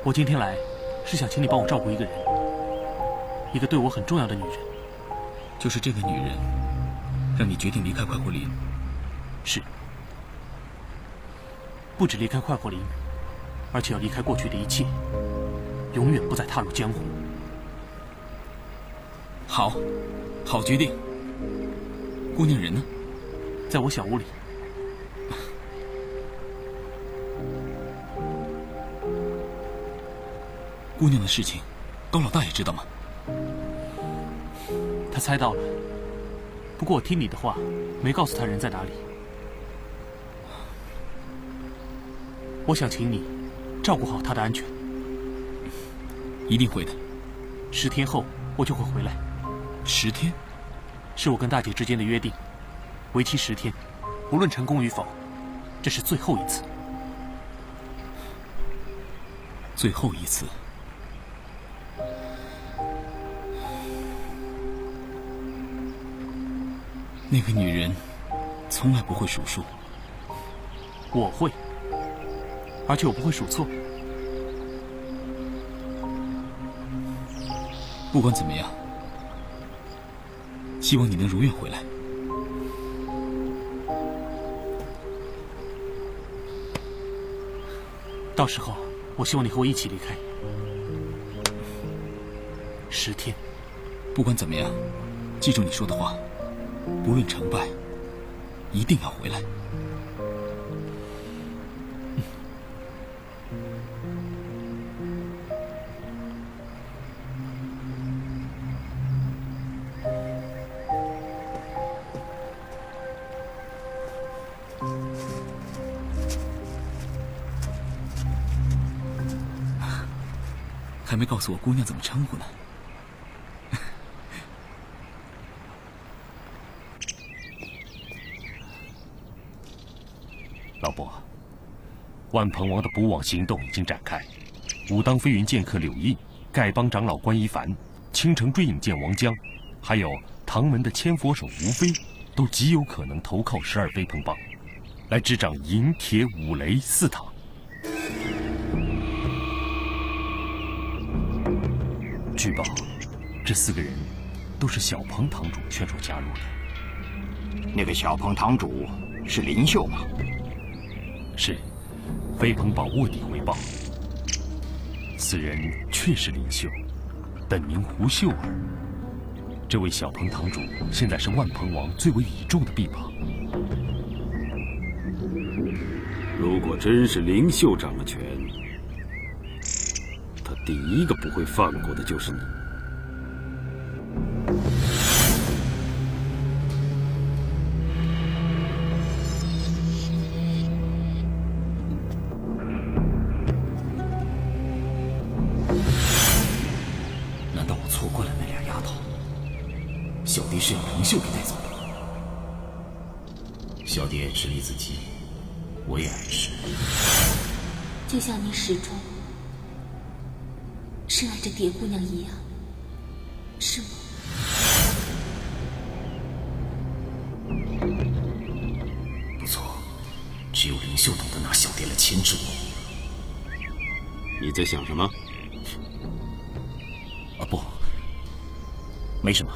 我今天来，是想请你帮我照顾一个人，一个对我很重要的女人。就是这个女人，让你决定离开快活林。是。不止离开快活林，而且要离开过去的一切，永远不再踏入江湖。好，好决定。姑娘人呢？在我小屋里。姑娘的事情，高老大也知道吗？他猜到了，不过我听你的话，没告诉他人在哪里。我想请你照顾好他的安全。一定会的。10天后我就会回来。10天？是我跟大姐之间的约定，为期10天，无论成功与否，这是最后一次。最后一次。那个女人从来不会数数。我会，而且我不会数错。不管怎么样，希望你能如愿回来。到时候，我希望你和我一起离开。10天。不管怎么样，记住你说的话。不论成败，一定要回来。还没告诉我姑娘怎么称呼呢。老伯，万鹏王的捕网行动已经展开，武当飞云剑客柳印、丐帮长老关一凡、青城追影剑王江，还有唐门的千佛手吴飞，都极有可能投靠12飞鹏帮，来执掌银、铁、五雷4塔。据报，这4个人都是小鹏堂主劝说加入的。那个小鹏堂主是林秀吗？是，飞鹏堡卧底回报，此人确是林秀，本名胡秀儿。这位小鹏堂主现在是万鹏王最为倚重的臂膀。如果真是林秀掌了权，他第一个不会放过的就是你。小弟是要林秀给带走的。小弟暗示你自己，我也暗示。就像你始终深爱着蝶姑娘一样，是吗？不错，只有林秀懂得拿小蝶来牵制我。你在想什么？啊，不，没什么。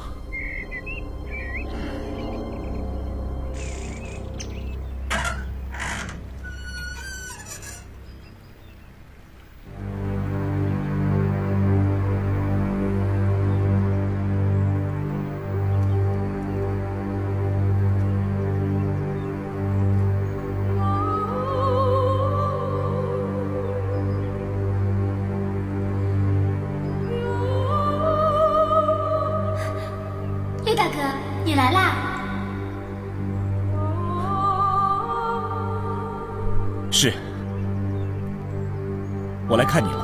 是，我来看你了。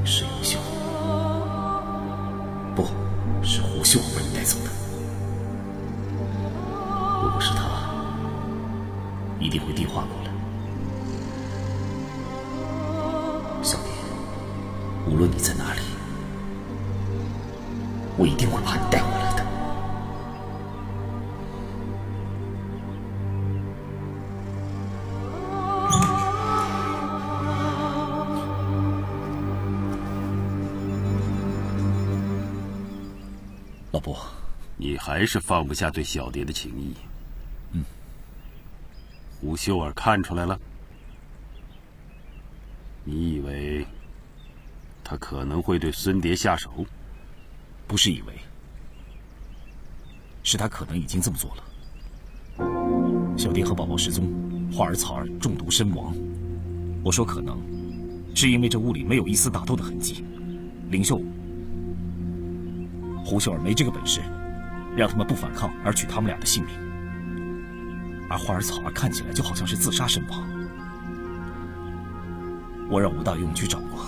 是林秀，不是胡秀把你带走的。如果是他，一定会递话过来。小蝶，无论你在哪里，我一定会把你带回来的。伯，你还是放不下对小蝶的情谊。胡秀儿看出来了？你以为他可能会对孙蝶下手？不是以为，是他可能已经这么做了。小蝶和宝宝失踪，花儿草儿中毒身亡。我说可能，是因为这屋里没有一丝打斗的痕迹。灵秀，胡秀儿没这个本事，让他们不反抗而取他们俩的性命。而花儿草儿看起来就好像是自杀身亡。我让吴大勇去找过，